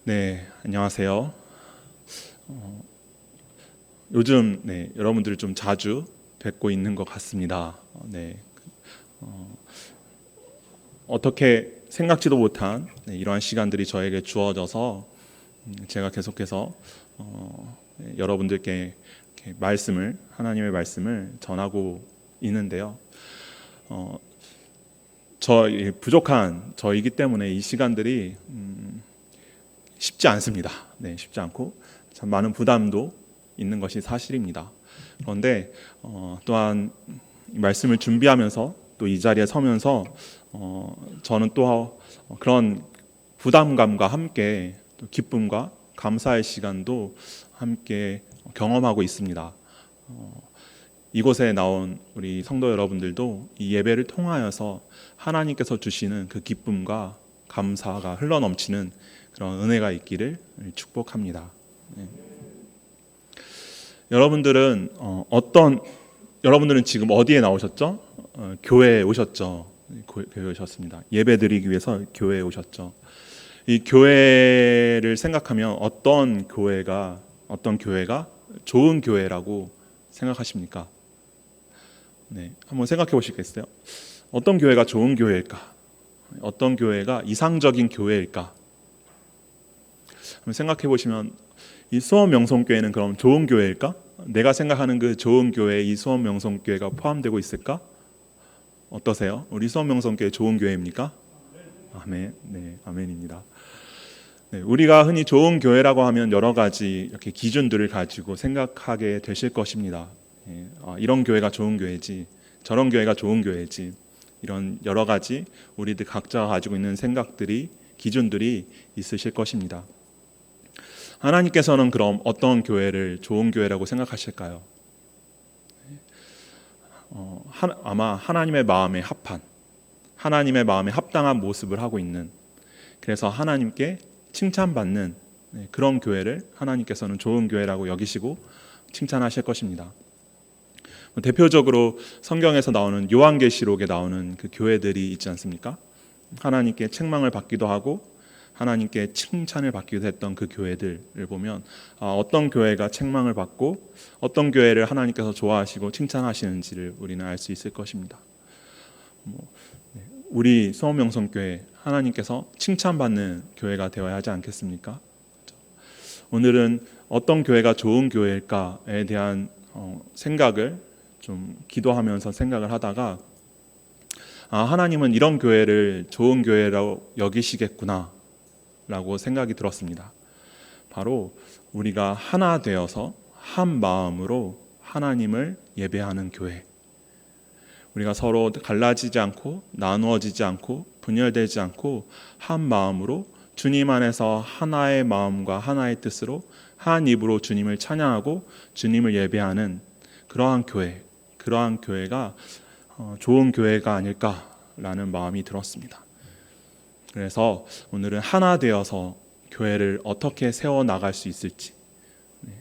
네, 안녕하세요. 요즘 여러분들을 좀 자주 뵙고 있는 것 같습니다. 어떻게 생각지도 못한 이러한 시간들이 저에게 주어져서 제가 계속해서 여러분들께 이렇게 하나님의 말씀을 전하고 있는데요. 부족한 저이기 때문에 이 시간들이 쉽지 않습니다. 쉽지 않고 참 많은 부담도 있는 것이 사실입니다. 그런데 또한 이 말씀을 준비하면서 또 이 자리에 서면서 저는 또 그런 부담감과 함께 또 기쁨과 감사의 시간도 함께 경험하고 있습니다. 이곳에 나온 우리 성도 여러분들도 이 예배를 통하여서 하나님께서 주시는 그 기쁨과 감사가 흘러넘치는 그런 은혜가 있기를 축복합니다. 여러분들은 여러분들은 지금 어디에 나오셨죠? 교회에 오셨죠. 교회에 오셨습니다. 예배드리기 위해서 교회에 오셨죠. 이 교회를 생각하면 어떤 교회가 좋은 교회라고 생각하십니까? 한번 생각해 보시겠어요? 어떤 교회가 좋은 교회일까? 어떤 교회가 이상적인 교회일까? 한번 생각해 보시면 이 수원명성교회는 그럼 좋은 교회일까? 내가 생각하는 그 좋은 교회에 이 수원명성교회가 포함되고 있을까? 어떠세요? 우리 수원명성교회 좋은 교회입니까? 아멘. 네, 아멘입니다. 우리가 흔히 좋은 교회라고 하면 여러 가지 이렇게 기준들을 가지고 생각하게 되실 것입니다. 이런 교회가 좋은 교회지, 저런 교회가 좋은 교회지, 이런 여러 가지 우리들 각자가 가지고 있는 생각들이, 기준들이 있으실 것입니다. 하나님께서는 그럼 어떤 교회를 좋은 교회라고 생각하실까요? 아마 하나님의 마음에 합한, 하나님의 마음에 합당한 모습을 하고 있는, 그래서 하나님께 칭찬받는 그런 교회를 하나님께서는 좋은 교회라고 여기시고 칭찬하실 것입니다. 대표적으로 성경에서 나오는 요한계시록에 나오는 그 교회들이 있지 않습니까? 하나님께 책망을 받기도 하고 하나님께 칭찬을 받기도 했던 그 교회들을 보면 어떤 교회가 책망을 받고 어떤 교회를 하나님께서 좋아하시고 칭찬하시는지를 우리는 알 수 있을 것입니다. 우리 수원명성교회 하나님께서 칭찬받는 교회가 되어야 하지 않겠습니까? 오늘은 어떤 교회가 좋은 교회일까에 대한 생각을 좀 기도하면서 생각을 하다가 하나님은 이런 교회를 좋은 교회라고 여기시겠구나 라고 생각이 들었습니다. 바로 우리가 하나 되어서 한 마음으로 하나님을 예배하는 교회, 우리가 서로 갈라지지 않고 나누어지지 않고 분열되지 않고 한 마음으로 주님 안에서 하나의 마음과 하나의 뜻으로 한 입으로 주님을 찬양하고 주님을 예배하는 그러한 교회가 좋은 교회가 아닐까라는 마음이 들었습니다. 그래서 오늘은 하나 되어서 교회를 어떻게 세워나갈 수 있을지,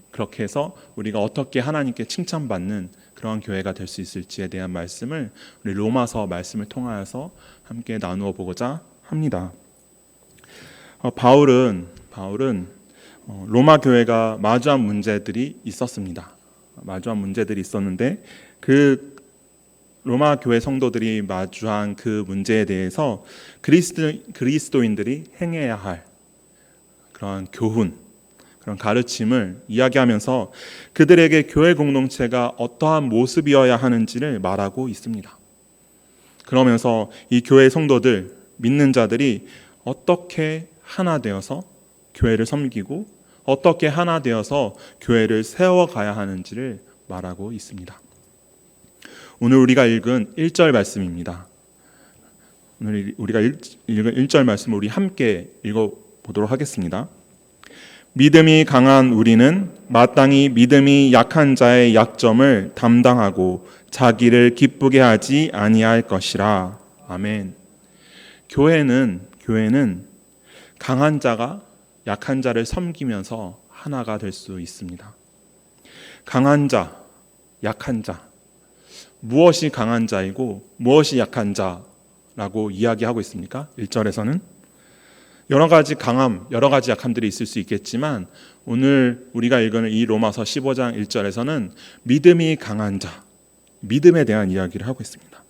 그렇게 해서 우리가 어떻게 하나님께 칭찬받는 그러한 교회가 될 수 있을지에 대한 말씀을 우리 로마서 말씀을 통하여서 함께 나누어 보고자 합니다. 바울은 로마 교회가 마주한 문제들이 있었습니다. 마주한 문제들이 있었는데 그 로마 교회 성도들이 마주한 그 문제에 대해서 그리스도인들이 행해야 할 그런 교훈, 그런 가르침을 이야기하면서 그들에게 교회 공동체가 어떠한 모습이어야 하는지를 말하고 있습니다. 그러면서 이 교회 성도들, 믿는 자들이 어떻게 하나 되어서 교회를 섬기고 어떻게 하나 되어서 교회를 세워가야 하는지를 말하고 있습니다. 오늘 우리가 읽은 1절 말씀입니다. 오늘 우리가 읽은 1절 말씀을 우리 함께 읽어보도록 하겠습니다. 믿음이 강한 우리는 마땅히 믿음이 약한 자의 약점을 담당하고 자기를 기쁘게 하지 아니할 것이라. 아멘. 교회는 강한 자가 약한 자를 섬기면서 하나가 될 수 있습니다. 강한 자, 약한 자, 무엇이 강한 자이고 무엇이 약한 자라고 이야기하고 있습니까? 1절에서는 여러 가지 강함, 여러 가지 약함들이 있을 수 있겠지만 오늘 우리가 읽은 이 로마서 15장 1절에서는 믿음이 강한 자, 믿음에 대한 이야기를 하고 있습니다.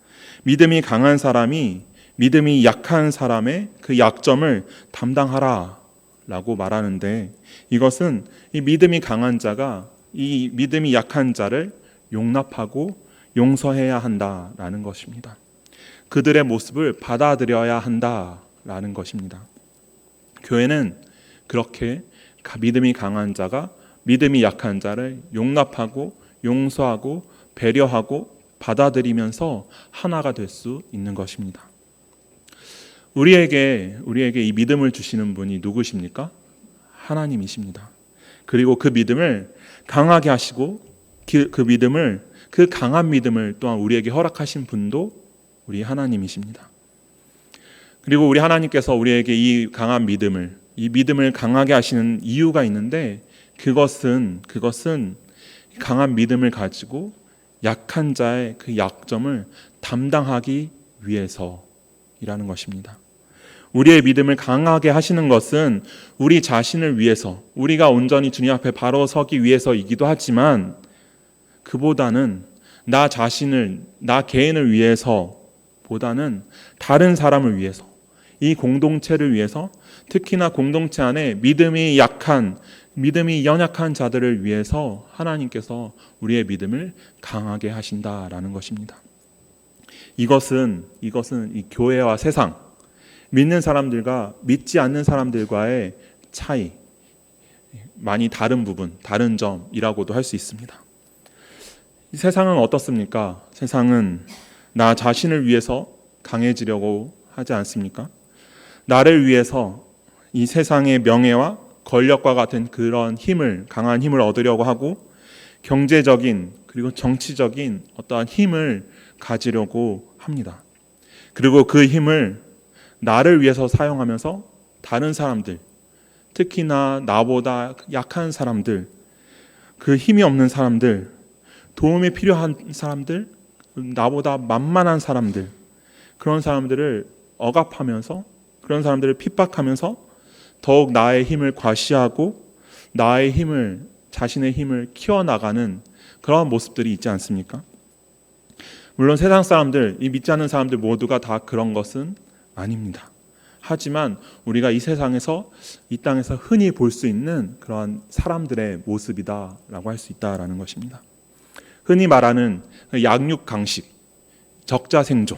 믿음이 강한 사람이 믿음이 약한 사람의 그 약점을 담당하라 라고 말하는데, 이것은 이 믿음이 강한 자가 이 믿음이 약한 자를 용납하고 용서해야 한다라는 것입니다. 그들의 모습을 받아들여야 한다라는 것입니다. 교회는 그렇게 믿음이 강한 자가 믿음이 약한 자를 용납하고 용서하고 배려하고 받아들이면서 하나가 될 수 있는 것입니다. 우리에게 이 믿음을 주시는 분이 누구십니까? 하나님이십니다. 그리고 그 믿음을 강하게 하시고 그 강한 믿음을 또한 우리에게 허락하신 분도 우리 하나님이십니다. 그리고 우리 하나님께서 우리에게 이 믿음을 강하게 하시는 이유가 있는데, 그것은 강한 믿음을 가지고 약한 자의 그 약점을 담당하기 위해서이라는 것입니다. 우리의 믿음을 강하게 하시는 것은 우리 자신을 위해서, 우리가 온전히 주님 앞에 바로 서기 위해서이기도 하지만, 그보다는 나 자신을, 나 개인을 위해서보다는 다른 사람을 위해서, 이 공동체를 위해서, 특히나 공동체 안에 믿음이 연약한 자들을 위해서 하나님께서 우리의 믿음을 강하게 하신다라는 것입니다. 이것은 이 교회와 세상, 믿는 사람들과 믿지 않는 사람들과의 차이, 많이 다른 부분, 다른 점이라고도 할 수 있습니다. 이 세상은 어떻습니까? 세상은 나 자신을 위해서 강해지려고 하지 않습니까? 나를 위해서 이 세상의 명예와 권력과 같은 그런 강한 힘을 얻으려고 하고, 경제적인 그리고 정치적인 어떠한 힘을 가지려고 합니다. 그리고 그 힘을 나를 위해서 사용하면서 다른 사람들, 특히나 나보다 약한 사람들, 그 힘이 없는 사람들, 도움이 필요한 사람들, 나보다 만만한 사람들, 그런 사람들을 억압하면서, 그런 사람들을 핍박하면서 더욱 나의 힘을 과시하고 자신의 힘을 키워나가는 그런 모습들이 있지 않습니까? 물론 세상 사람들, 이 믿지 않는 사람들 모두가 다 그런 것은 아닙니다. 하지만 우리가 이 세상에서, 이 땅에서 흔히 볼 수 있는 그러한 사람들의 모습이다라고 할 수 있다라는 것입니다. 흔히 말하는 양육강식, 적자생존,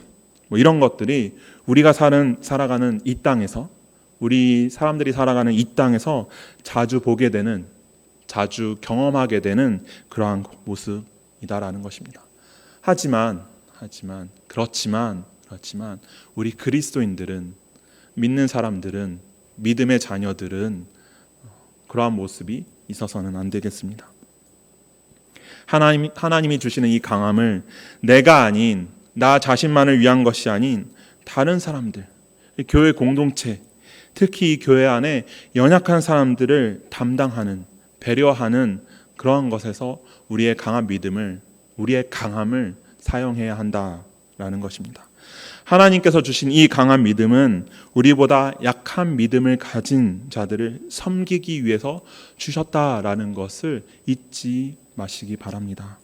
이런 것들이 우리가 살아가는 이 땅에서, 우리 사람들이 살아가는 이 땅에서 자주 보게 되는, 자주 경험하게 되는 그러한 모습이다라는 것입니다. 그렇지만 우리 그리스도인들은, 믿는 사람들은, 믿음의 자녀들은 그러한 모습이 있어서는 안 되겠습니다. 하나님이 주시는 이 강함을 내가 아닌, 나 자신만을 위한 것이 아닌 다른 사람들, 교회 공동체, 특히 이 교회 안에 연약한 사람들을 담당하는, 배려하는 그러한 것에서 우리의 강한 믿음을, 우리의 강함을 사용해야 한다라는 것입니다. 하나님께서 주신 이 강한 믿음은 우리보다 약한 믿음을 가진 자들을 섬기기 위해서 주셨다라는 것을 잊지 마시기 바랍니다.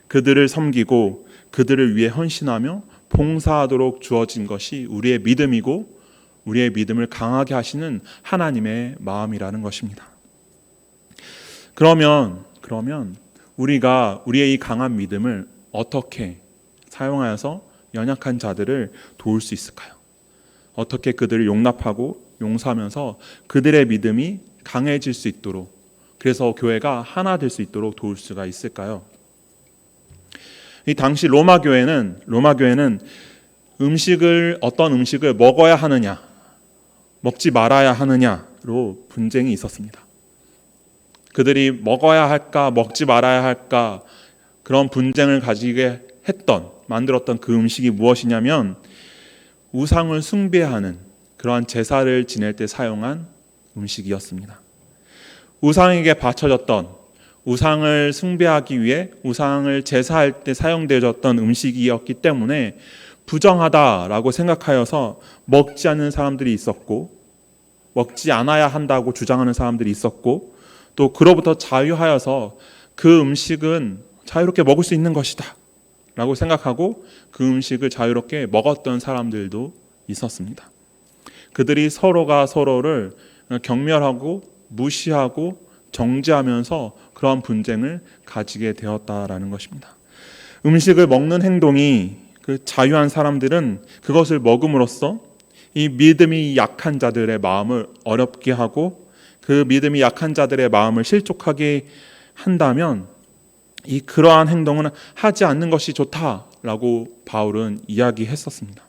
그들을 섬기고 그들을 위해 헌신하며 봉사하도록 주어진 것이 우리의 믿음이고, 우리의 믿음을 강하게 하시는 하나님의 마음이라는 것입니다. 그러면 우리가 우리의 이 강한 믿음을 어떻게 사용하여서 연약한 자들을 도울 수 있을까요? 어떻게 그들을 용납하고 용서하면서 그들의 믿음이 강해질 수 있도록, 그래서 교회가 하나 될 수 있도록 도울 수가 있을까요? 이 당시 로마 교회는 어떤 음식을 먹어야 하느냐, 먹지 말아야 하느냐로 분쟁이 있었습니다. 그들이 먹어야 할까, 먹지 말아야 할까, 그런 분쟁을 가지게 만들었던 그 음식이 무엇이냐면, 우상을 숭배하는 그러한 제사를 지낼 때 사용한 음식이었습니다. 우상에게 바쳐졌던, 우상을 숭배하기 위해 우상을 제사할 때 사용되어졌던 음식이었기 때문에 부정하다라고 생각하여서 먹지 않는 사람들이 있었고, 먹지 않아야 한다고 주장하는 사람들이 있었고, 또 그로부터 자유하여서 그 음식은 자유롭게 먹을 수 있는 것이다 라고 생각하고 그 음식을 자유롭게 먹었던 사람들도 있었습니다. 그들이 서로가 서로를 경멸하고 무시하고 정죄하면서 그러한 분쟁을 가지게 되었다라는 것입니다. 음식을 먹는 행동이 그 자유한 사람들은 그것을 먹음으로써 이 믿음이 약한 자들의 마음을 어렵게 하고 그 믿음이 약한 자들의 마음을 실족하게 한다면 이 그러한 행동은 하지 않는 것이 좋다라고 바울은 이야기했었습니다.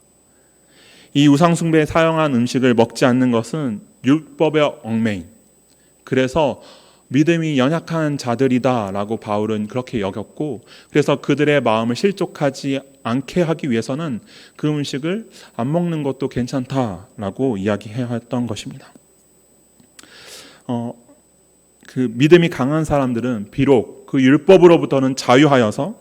이 우상숭배에 사용한 음식을 먹지 않는 것은 율법의 얽매임, 그래서 믿음이 연약한 자들이다라고 바울은 그렇게 여겼고, 그래서 그들의 마음을 실족하지 않게 하기 위해서는 그 음식을 안 먹는 것도 괜찮다라고 이야기했던 것입니다. 그 믿음이 강한 사람들은 비록 그 율법으로부터는 자유하여서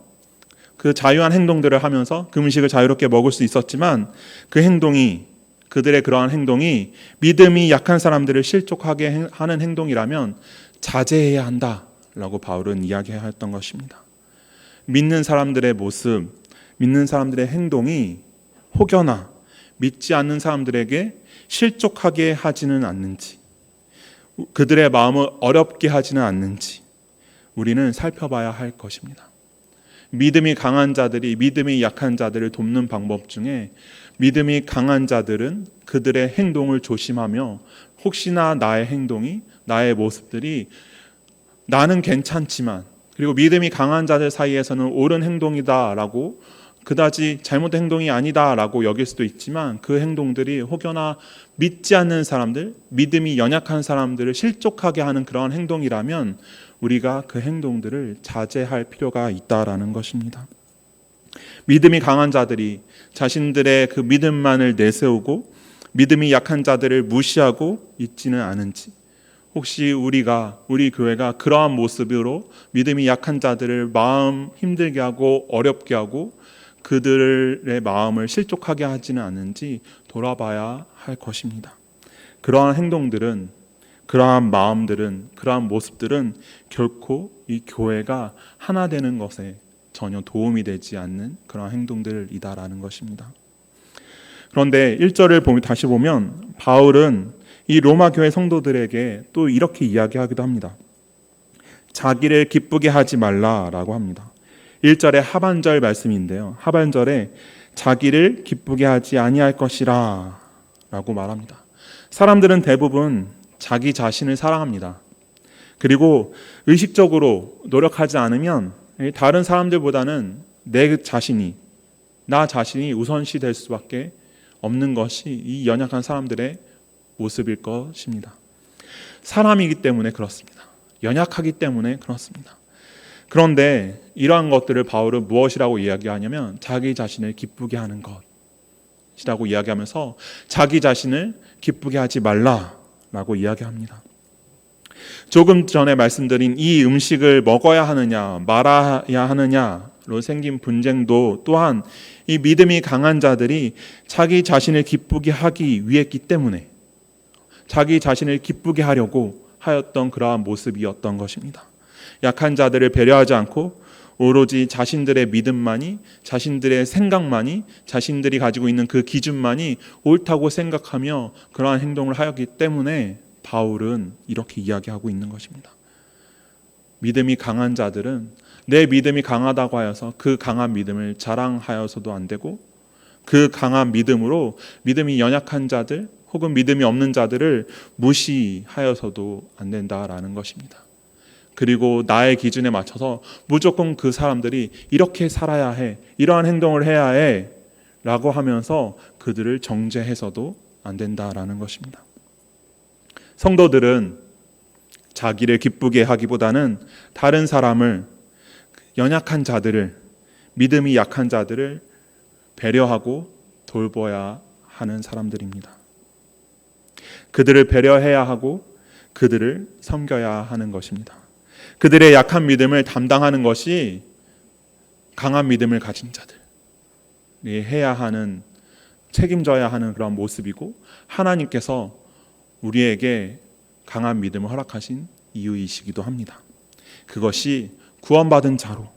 그 자유한 행동들을 하면서 그 음식을 자유롭게 먹을 수 있었지만 그 행동이, 그들의 그러한 행동이 믿음이 약한 사람들을 실족하게 하는 행동이라면 자제해야 한다라고 바울은 이야기했던 것입니다. 믿는 사람들의 모습, 믿는 사람들의 행동이 혹여나 믿지 않는 사람들에게 실족하게 하지는 않는지, 그들의 마음을 어렵게 하지는 않는지 우리는 살펴봐야 할 것입니다. 믿음이 강한 자들이 믿음이 약한 자들을 돕는 방법 중에 믿음이 강한 자들은 그들의 행동을 조심하며 혹시나 나의 행동이, 나의 모습들이 나는 괜찮지만, 그리고 믿음이 강한 자들 사이에서는 옳은 행동이다라고 그다지 잘못된 행동이 아니다라고 여길 수도 있지만 그 행동들이 혹여나 믿지 않는 사람들, 믿음이 연약한 사람들을 실족하게 하는 그런 행동이라면 우리가 그 행동들을 자제할 필요가 있다라는 것입니다. 믿음이 강한 자들이 자신들의 그 믿음만을 내세우고 믿음이 약한 자들을 무시하고 있지는 않은지, 혹시 우리 교회가 그러한 모습으로 믿음이 약한 자들을 마음 힘들게 하고 어렵게 하고 그들의 마음을 실족하게 하지는 않는지 돌아봐야 할 것입니다. 그러한 행동들은, 그러한 마음들은, 그러한 모습들은 결코 이 교회가 하나 되는 것에 전혀 도움이 되지 않는 그런 행동들이다라는 것입니다. 그런데 1절을 다시 보면 바울은 이 로마 교회 성도들에게 또 이렇게 이야기하기도 합니다. 자기를 기쁘게 하지 말라라고 합니다. 1절의 하반절 말씀인데요. 하반절에 자기를 기쁘게 하지 아니할 것이라 라고 말합니다. 사람들은 대부분 자기 자신을 사랑합니다. 그리고 의식적으로 노력하지 않으면 다른 사람들보다는 나 자신이 우선시 될 수밖에 없는 것이 이 연약한 사람들의 모습일 것입니다. 사람이기 때문에 그렇습니다. 연약하기 때문에 그렇습니다. 그런데 이러한 것들을 바울은 무엇이라고 이야기하냐면 자기 자신을 기쁘게 하는 것이라고 이야기하면서 자기 자신을 기쁘게 하지 말라라고 이야기합니다. 조금 전에 말씀드린 이 음식을 먹어야 하느냐 말아야 하느냐로 생긴 분쟁도 또한 이 믿음이 강한 자들이 자기 자신을 기쁘게 하기 위했기 때문에 자기 자신을 기쁘게 하려고 하였던 그러한 모습이었던 것입니다. 약한 자들을 배려하지 않고 오로지 자신들의 믿음만이, 자신들의 생각만이, 자신들이 가지고 있는 그 기준만이 옳다고 생각하며 그러한 행동을 하였기 때문에 바울은 이렇게 이야기하고 있는 것입니다. 믿음이 강한 자들은 내 믿음이 강하다고 하여서 그 강한 믿음을 자랑하여서도 안 되고 그 강한 믿음으로 믿음이 연약한 자들 혹은 믿음이 없는 자들을 무시하여서도 안 된다라는 것입니다. 그리고 나의 기준에 맞춰서 무조건 그 사람들이 이렇게 살아야 해, 이러한 행동을 해야 해 라고 하면서 그들을 정죄해서도 안 된다라는 것입니다. 성도들은 자기를 기쁘게 하기보다는 다른 사람을, 연약한 자들을, 믿음이 약한 자들을 배려하고 돌봐야 하는 사람들입니다. 그들을 배려해야 하고 그들을 섬겨야 하는 것입니다. 그들의 약한 믿음을 담당하는 것이 강한 믿음을 가진 자들, 해야 하는, 책임져야 하는 그런 모습이고, 하나님께서 우리에게 강한 믿음을 허락하신 이유이시기도 합니다. 그것이 구원받은 자로,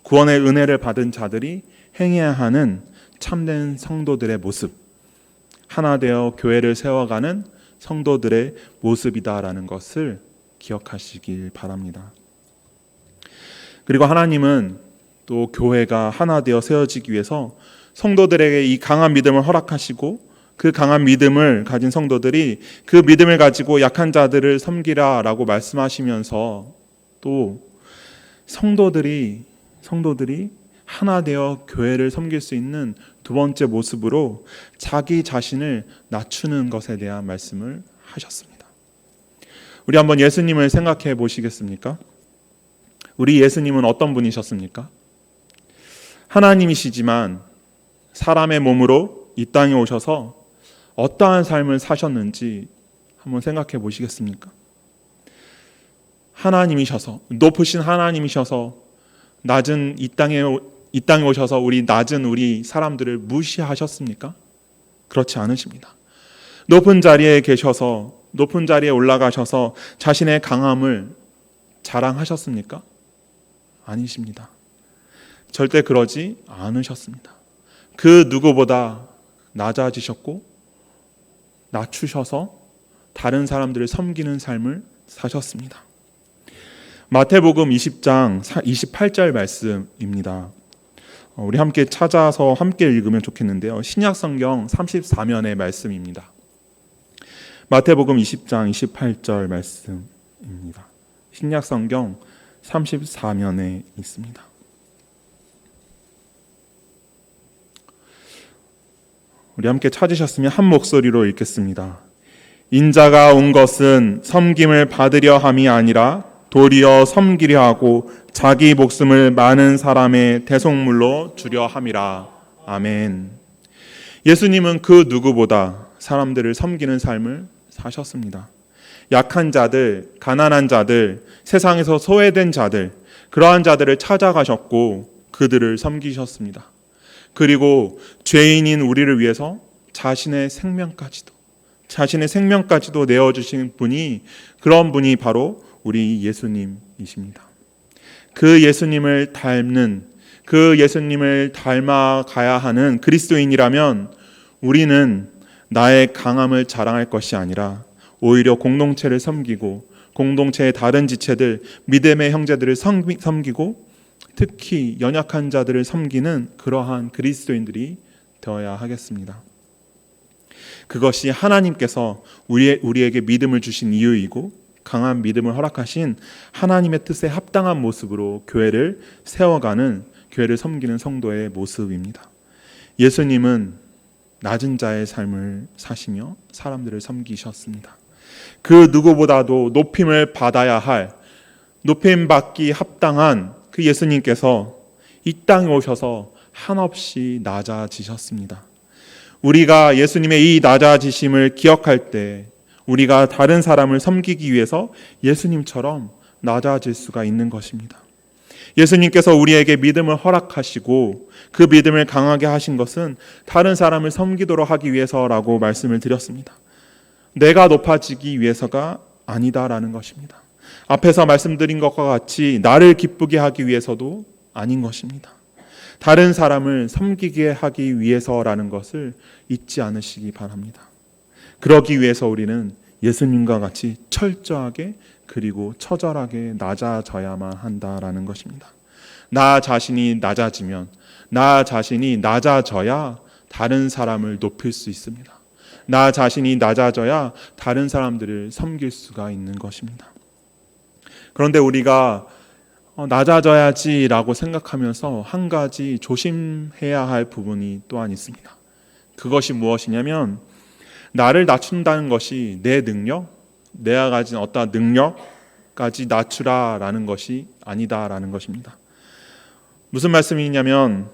구원의 은혜를 받은 자들이 행해야 하는 참된 성도들의 모습, 하나 되어 교회를 세워가는 성도들의 모습이다라는 것을 기억하시길 바랍니다. 그리고 하나님은 또 교회가 하나 되어 세워지기 위해서 성도들에게 이 강한 믿음을 허락하시고, 그 강한 믿음을 가진 성도들이 그 믿음을 가지고 약한 자들을 섬기라라고 말씀하시면서, 또 성도들이 하나 되어 교회를 섬길 수 있는 두 번째 모습으로 자기 자신을 낮추는 것에 대한 말씀을 하셨습니다. 우리 한번 예수님을 생각해 보시겠습니까? 우리 예수님은 어떤 분이셨습니까? 하나님이시지만 사람의 몸으로 이 땅에 오셔서 어떠한 삶을 사셨는지 한번 생각해 보시겠습니까? 하나님이셔서, 높으신 하나님이셔서 낮은 이 땅에 오셔서 우리 낮은 우리 사람들을 무시하셨습니까? 그렇지 않으십니다. 높은 자리에 계셔서, 높은 자리에 올라가셔서 자신의 강함을 자랑하셨습니까? 아니십니다. 절대 그러지 않으셨습니다. 그 누구보다 낮아지셨고 낮추셔서 다른 사람들을 섬기는 삶을 사셨습니다. 마태복음 20장 28절 말씀입니다. 우리 함께 찾아서 함께 읽으면 좋겠는데요. 신약성경 34면의 말씀입니다. 마태복음 20장 28절 말씀입니다. 신약성경 34면에 있습니다. 우리 함께 찾으셨으면 한 목소리로 읽겠습니다. 인자가 온 것은 섬김을 받으려 함이 아니라 도리어 섬기려 하고 자기 목숨을 많은 사람의 대속물로 주려 함이라. 아멘. 예수님은 그 누구보다 사람들을 섬기는 삶을 사셨습니다. 약한 자들, 가난한 자들, 세상에서 소외된 자들, 그러한 자들을 찾아가셨고 그들을 섬기셨습니다. 그리고 죄인인 우리를 위해서 자신의 생명까지도 내어주신 분이, 그런 분이 바로 우리 예수님이십니다. 그 예수님을 닮아가야 하는 그리스도인이라면 우리는 나의 강함을 자랑할 것이 아니라 오히려 공동체를 섬기고, 공동체의 다른 지체들, 믿음의 형제들을 섬기고, 특히 연약한 자들을 섬기는 그러한 그리스도인들이 되어야 하겠습니다. 그것이 하나님께서 우리에게 믿음을 주신 이유이고, 강한 믿음을 허락하신 하나님의 뜻에 합당한 모습으로 교회를 세워가는, 교회를 섬기는 성도의 모습입니다. 예수님은 낮은 자의 삶을 사시며 사람들을 섬기셨습니다. 그 누구보다도 높임을 받아야 할, 높임 받기 합당한 그 예수님께서 이 땅에 오셔서 한없이 낮아지셨습니다. 우리가 예수님의 이 낮아지심을 기억할 때 우리가 다른 사람을 섬기기 위해서 예수님처럼 낮아질 수가 있는 것입니다. 예수님께서 우리에게 믿음을 허락하시고 그 믿음을 강하게 하신 것은 다른 사람을 섬기도록 하기 위해서라고 말씀을 드렸습니다. 내가 높아지기 위해서가 아니다라는 것입니다. 앞에서 말씀드린 것과 같이 나를 기쁘게 하기 위해서도 아닌 것입니다. 다른 사람을 섬기게 하기 위해서라는 것을 잊지 않으시기 바랍니다. 그러기 위해서 우리는 예수님과 같이 철저하게 그리고 처절하게 낮아져야만 한다라는 것입니다. 나 자신이 낮아지면, 나 자신이 낮아져야 다른 사람을 높일 수 있습니다. 나 자신이 낮아져야 다른 사람들을 섬길 수가 있는 것입니다. 그런데 우리가 낮아져야지라고 생각하면서 한 가지 조심해야 할 부분이 또한 있습니다. 그것이 무엇이냐면, 나를 낮춘다는 것이 내 능력, 내가 가진 어떤 능력까지 낮추라라는 것이 아니다라는 것입니다. 무슨 말씀이냐면,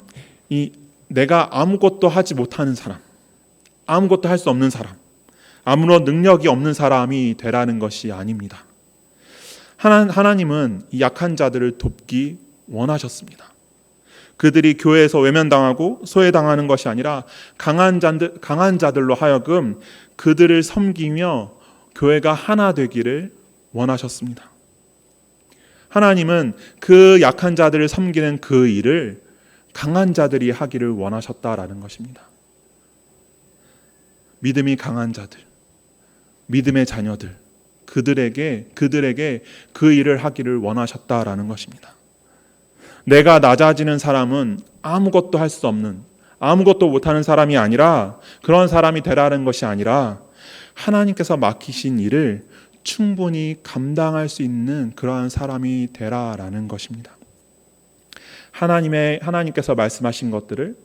내가 아무것도 하지 못하는 사람, 아무것도 할 수 없는 사람, 아무런 능력이 없는 사람이 되라는 것이 아닙니다. 하나님은 이 약한 자들을 돕기 원하셨습니다. 그들이 교회에서 외면당하고 소외당하는 것이 아니라 강한 자들로 하여금 그들을 섬기며 교회가 하나 되기를 원하셨습니다. 하나님은 그 약한 자들을 섬기는 그 일을 강한 자들이 하기를 원하셨다라는 것입니다. 믿음이 강한 자들, 믿음의 자녀들, 그들에게 그 일을 하기를 원하셨다라는 것입니다. 내가 낮아지는 사람은 아무것도 할 수 없는, 아무것도 못하는 사람이 아니라, 그런 사람이 되라는 것이 아니라 하나님께서 맡기신 일을 충분히 감당할 수 있는 그러한 사람이 되라라는 것입니다. 하나님께서 말씀하신 것들을,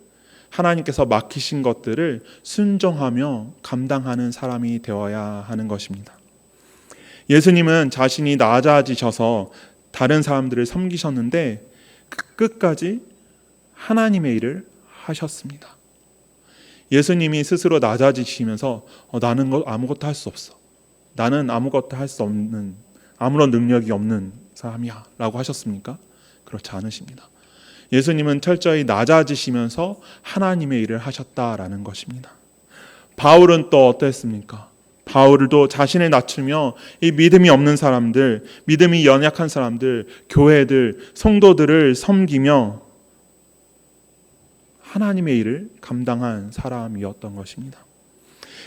하나님께서 맡기신 것들을 순종하며 감당하는 사람이 되어야 하는 것입니다. 예수님은 자신이 낮아지셔서 다른 사람들을 섬기셨는데 끝까지 하나님의 일을 하셨습니다. 예수님이 스스로 낮아지시면서 나는 아무것도 할 수 없어, 나는 아무것도 할 수 없는, 아무런 능력이 없는 사람이야 라고 하셨습니까? 그렇지 않으십니다. 예수님은 철저히 낮아지시면서 하나님의 일을 하셨다라는 것입니다. 바울은 또 어땠습니까? 바울도 자신을 낮추며 이 믿음이 없는 사람들, 믿음이 연약한 사람들, 교회들, 성도들을 섬기며 하나님의 일을 감당한 사람이었던 것입니다.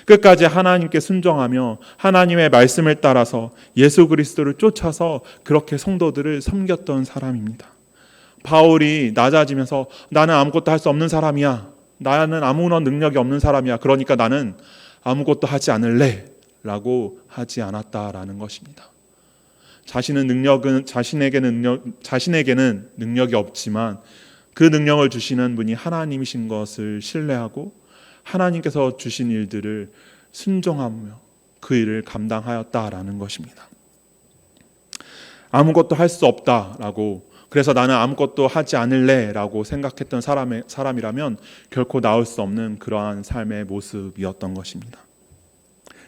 끝까지 하나님께 순종하며 하나님의 말씀을 따라서 예수 그리스도를 쫓아서 그렇게 성도들을 섬겼던 사람입니다. 바울이 낮아지면서 나는 아무것도 할 수 없는 사람이야, 나는 아무런 능력이 없는 사람이야, 그러니까 나는 아무것도 하지 않을래 라고 하지 않았다라는 것입니다. 자신에게는 능력이 없지만 그 능력을 주시는 분이 하나님이신 것을 신뢰하고 하나님께서 주신 일들을 순종하며 그 일을 감당하였다라는 것입니다. 아무것도 할 수 없다라고, 그래서 나는 아무것도 하지 않을래 라고 생각했던 사람이라면 결코 나올 수 없는 그러한 삶의 모습이었던 것입니다.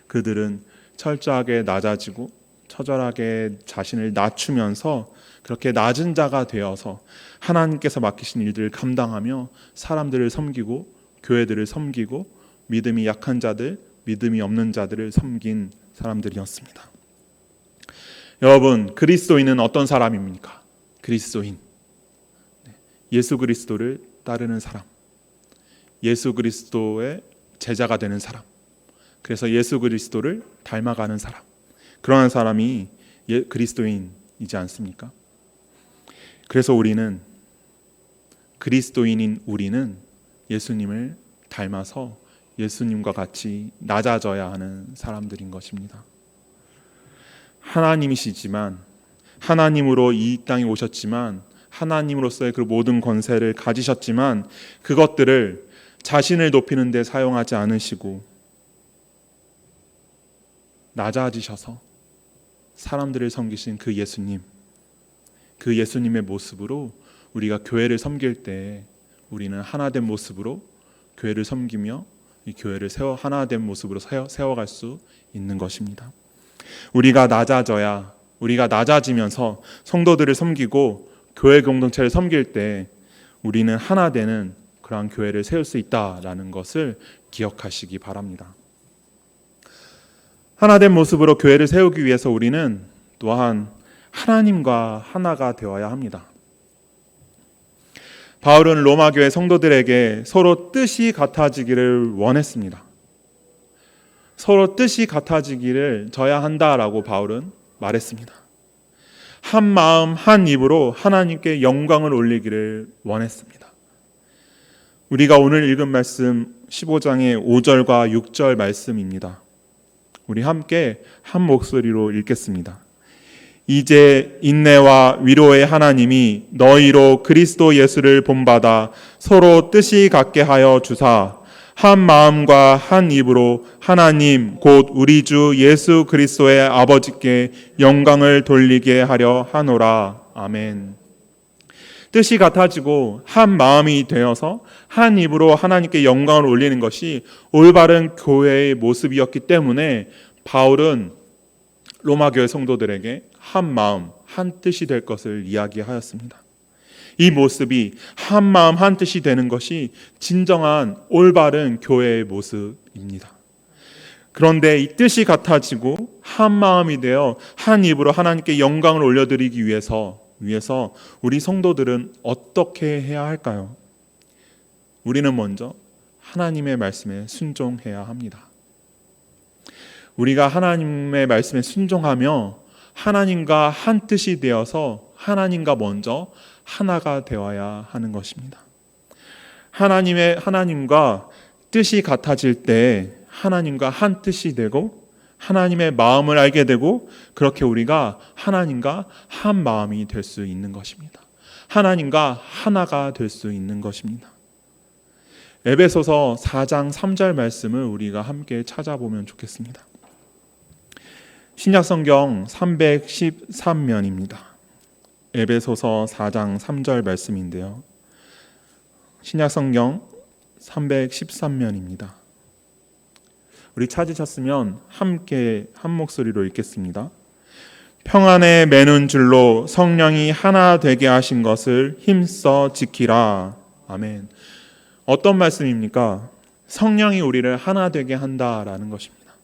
그들은 철저하게 낮아지고 처절하게 자신을 낮추면서 그렇게 낮은 자가 되어서 하나님께서 맡기신 일들을 감당하며 사람들을 섬기고 교회들을 섬기고 믿음이 약한 자들, 믿음이 없는 자들을 섬긴 사람들이었습니다. 여러분, 그리스도인은 어떤 사람입니까? 그리스도인, 예수 그리스도를 따르는 사람, 예수 그리스도의 제자가 되는 사람, 그래서 예수 그리스도를 닮아가는 사람, 그러한 사람이 그리스도인이지 않습니까? 그래서 그리스도인인 우리는 예수님을 닮아서 예수님과 같이 낮아져야 하는 사람들인 것입니다. 하나님이시지만, 하나님으로 이 땅에 오셨지만, 하나님으로서의 그 모든 권세를 가지셨지만 그것들을 자신을 높이는 데 사용하지 않으시고 낮아지셔서 사람들을 섬기신 그 예수님, 그 예수님의 모습으로 우리가 교회를 섬길 때 우리는 하나된 모습으로 교회를 섬기며 이 교회를 하나된 모습으로 세워갈 수 있는 것입니다. 우리가 낮아지면서 성도들을 섬기고 교회 공동체를 섬길 때 우리는 하나 되는 그러한 교회를 세울 수 있다라는 것을 기억하시기 바랍니다. 하나된 모습으로 교회를 세우기 위해서 우리는 또한 하나님과 하나가 되어야 합니다. 바울은 로마 교회 성도들에게 서로 뜻이 같아지기를 원했습니다. 서로 뜻이 같아지기를 져야 한다라고 바울은 말했습니다. 한 마음 한 입으로 하나님께 영광을 올리기를 원했습니다. 우리가 오늘 읽은 말씀 15장의 5절과 6절 말씀입니다. 우리 함께 한 목소리로 읽겠습니다. 이제 인내와 위로의 하나님이 너희로 그리스도 예수를 본받아 서로 뜻이 같게 하여 주사 한 마음과 한 입으로 하나님 곧 우리 주 예수 그리스도의 아버지께 영광을 돌리게 하려 하노라. 아멘. 뜻이 같아지고 한 마음이 되어서 한 입으로 하나님께 영광을 올리는 것이 올바른 교회의 모습이었기 때문에 바울은 로마 교회 성도들에게 한 마음, 한 뜻이 될 것을 이야기하였습니다. 이 모습이 한 마음 한 뜻이 되는 것이 진정한 올바른 교회의 모습입니다. 그런데 이 뜻이 같아지고 한 마음이 되어 한 입으로 하나님께 영광을 올려드리기 위해서 우리 성도들은 어떻게 해야 할까요? 우리는 먼저 하나님의 말씀에 순종해야 합니다. 우리가 하나님의 말씀에 순종하며 하나님과 한 뜻이 되어서 하나님과 먼저 하나가 되어야 하는 것입니다. 하나님과 뜻이 같아질 때 하나님과 한 뜻이 되고 하나님의 마음을 알게 되고 그렇게 우리가 하나님과 한 마음이 될 수 있는 것입니다. 하나님과 하나가 될 수 있는 것입니다. 에베소서 4장 3절 말씀을 우리가 함께 찾아보면 좋겠습니다. 신약성경 313면입니다. 에베소서 4장 3절 말씀인데요. 신약성경 313면입니다. 우리 찾으셨으면 함께 한 목소리로 읽겠습니다. 평안에 매는 줄로 성령이 하나 되게 하신 것을 힘써 지키라. 아멘. 어떤 말씀입니까? 성령이 우리를 하나 되게 한다라는 것입니다.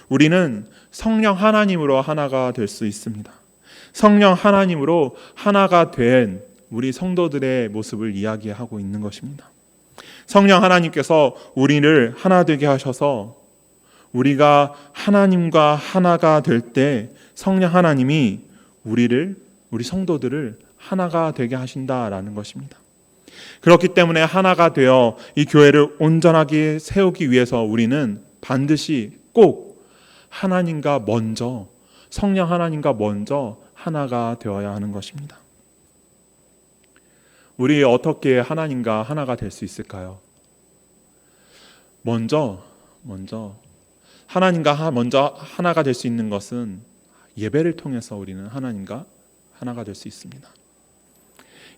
우리는 성령 하나님으로 하나가 될 수 있습니다. 성령 하나님으로 하나가 된 우리 성도들의 모습을 이야기하고 있는 것입니다. 성령 하나님께서 우리를 하나 되게 하셔서 우리가 하나님과 하나가 될 때 성령 하나님이 우리 성도들을 하나가 되게 하신다라는 것입니다. 그렇기 때문에 하나가 되어 이 교회를 온전하게 세우기 위해서 우리는 반드시 꼭 하나님과 먼저, 성령 하나님과 먼저 하나가 되어야 하는 것입니다. 우리 어떻게 하나님과 하나가 될 수 있을까요? 먼저 하나님과 먼저 하나가 될 수 있는 것은 예배를 통해서 우리는 하나님과 하나가 될 수 있습니다.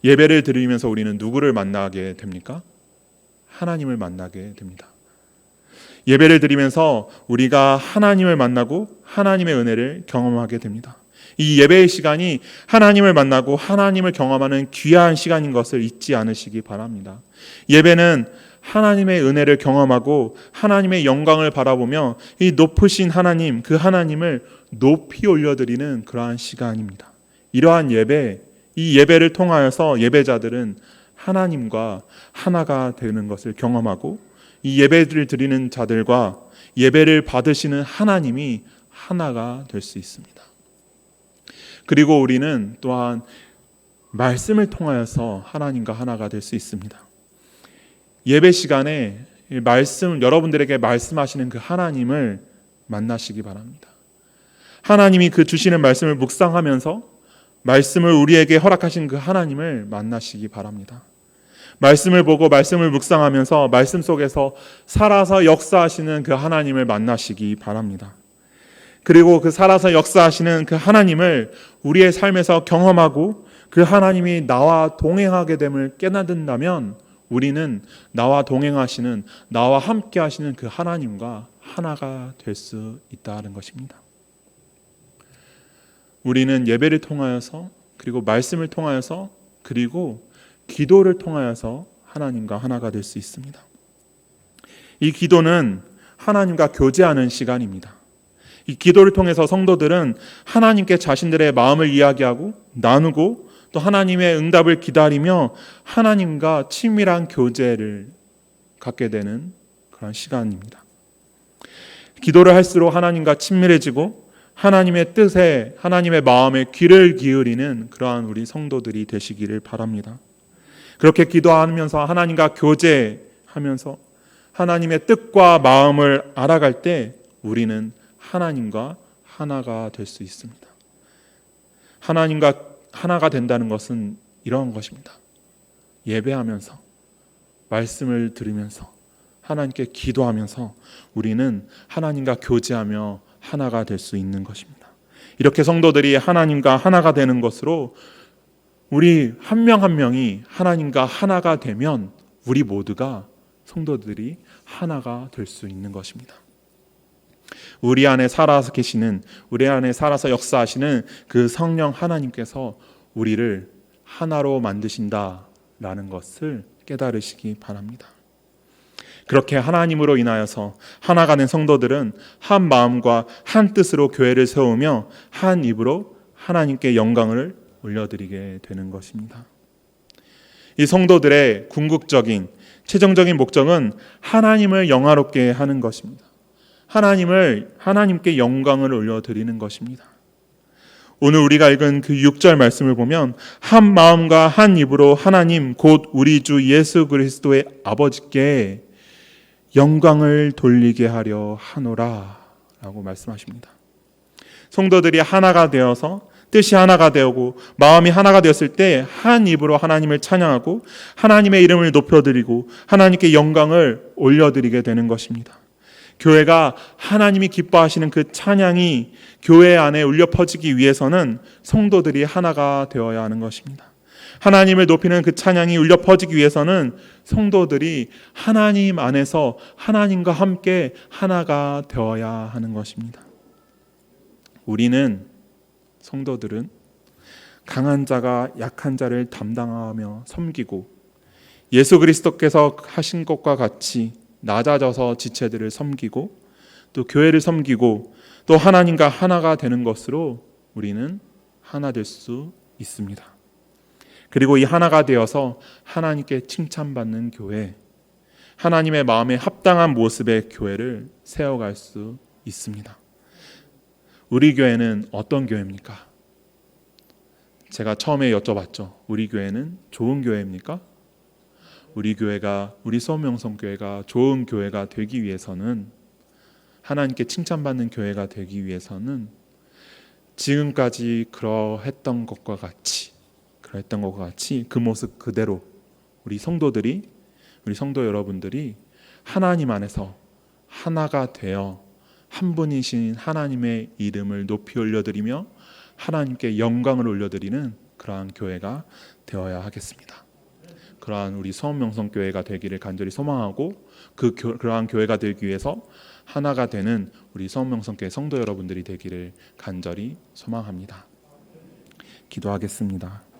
예배를 드리면서 우리는 누구를 만나게 됩니까? 하나님을 만나게 됩니다. 예배를 드리면서 우리가 하나님을 만나고 하나님의 은혜를 경험하게 됩니다. 이 예배의 시간이 하나님을 만나고 하나님을 경험하는 귀한 시간인 것을 잊지 않으시기 바랍니다. 예배는 하나님의 은혜를 경험하고 하나님의 영광을 바라보며 이 높으신 하나님, 그 하나님을 높이 올려드리는 그러한 시간입니다. 이러한 이 예배를 통하여서 예배자들은 하나님과 하나가 되는 것을 경험하고 이 예배를 드리는 자들과 예배를 받으시는 하나님이 하나가 될 수 있습니다. 그리고 우리는 또한 말씀을 통하여서 하나님과 하나가 될 수 있습니다. 예배 시간에 여러분들에게 말씀하시는 그 하나님을 만나시기 바랍니다. 하나님이 그 주시는 말씀을 묵상하면서 말씀을 우리에게 허락하신 그 하나님을 만나시기 바랍니다. 말씀을 보고 말씀을 묵상하면서 말씀 속에서 살아서 역사하시는 그 하나님을 만나시기 바랍니다. 그리고 그 살아서 역사하시는 그 하나님을 우리의 삶에서 경험하고 그 하나님이 나와 동행하게 됨을 깨닫는다면 우리는 나와 동행하시는, 나와 함께 하시는 그 하나님과 하나가 될 수 있다는 것입니다. 우리는 예배를 통하여서, 그리고 말씀을 통하여서, 그리고 기도를 통하여서 하나님과 하나가 될 수 있습니다. 이 기도는 하나님과 교제하는 시간입니다. 이 기도를 통해서 성도들은 하나님께 자신들의 마음을 이야기하고 나누고 또 하나님의 응답을 기다리며 하나님과 친밀한 교제를 갖게 되는 그런 시간입니다. 기도를 할수록 하나님과 친밀해지고 하나님의 뜻에, 하나님의 마음에 귀를 기울이는 그러한 우리 성도들이 되시기를 바랍니다. 그렇게 기도하면서 하나님과 교제하면서 하나님의 뜻과 마음을 알아갈 때 우리는 하나님과 하나가 될 수 있습니다. 하나님과 하나가 된다는 것은 이러한 것입니다. 예배하면서, 말씀을 들으면서, 하나님께 기도하면서 우리는 하나님과 교제하며 하나가 될 수 있는 것입니다. 이렇게 성도들이 하나님과 하나가 되는 것으로 우리 한 명 한 명이 하나님과 하나가 되면 우리 모두가, 성도들이 하나가 될 수 있는 것입니다. 우리 안에 살아서 계시는, 우리 안에 살아서 역사하시는 그 성령 하나님께서 우리를 하나로 만드신다 라는 것을 깨달으시기 바랍니다. 그렇게 하나님으로 인하여서 하나가 된 성도들은 한 마음과 한 뜻으로 교회를 세우며 한 입으로 하나님께 영광을 올려드리게 되는 것입니다. 이 성도들의 궁극적인 최종적인 목적은 하나님을 영화롭게 하는 것입니다. 하나님께 영광을 올려드리는 것입니다. 오늘 우리가 읽은 그 6절 말씀을 보면 한 마음과 한 입으로 하나님 곧 우리 주 예수 그리스도의 아버지께 영광을 돌리게 하려 하노라 라고 말씀하십니다. 성도들이 하나가 되어서 뜻이 하나가 되고 마음이 하나가 되었을 때 한 입으로 하나님을 찬양하고 하나님의 이름을 높여드리고 하나님께 영광을 올려드리게 되는 것입니다. 교회가 하나님이 기뻐하시는 그 찬양이 교회 안에 울려 퍼지기 위해서는 성도들이 하나가 되어야 하는 것입니다. 하나님을 높이는 그 찬양이 울려 퍼지기 위해서는 성도들이 하나님 안에서 하나님과 함께 하나가 되어야 하는 것입니다. 우리는 성도들은 강한 자가 약한 자를 담당하며 섬기고 예수 그리스도께서 하신 것과 같이 낮아져서 지체들을 섬기고 또 교회를 섬기고 또 하나님과 하나가 되는 것으로 우리는 하나 될 수 있습니다. 그리고 이 하나가 되어서 하나님께 칭찬받는 교회, 하나님의 마음에 합당한 모습의 교회를 세워갈 수 있습니다. 우리 교회는 어떤 교회입니까? 제가 처음에 여쭤봤죠. 우리 교회는 좋은 교회입니까? 우리 교회가, 우리 수원명성교회가 좋은 교회가 되기 위해서는, 하나님께 칭찬받는 교회가 되기 위해서는 지금까지 그러했던 것과 같이 그 모습 그대로 우리 성도들이, 우리 성도 여러분들이 하나님 안에서 하나가 되어 한 분이신 하나님의 이름을 높이 올려드리며 하나님께 영광을 올려드리는 그러한 교회가 되어야 하겠습니다. 그러한 우리 수원명성교회가 되기를 간절히 소망하고 그러한 교회가 되기 위해서 하나가 되는 우리 수원명성교회 성도 여러분들이 되기를 간절히 소망합니다. 기도하겠습니다.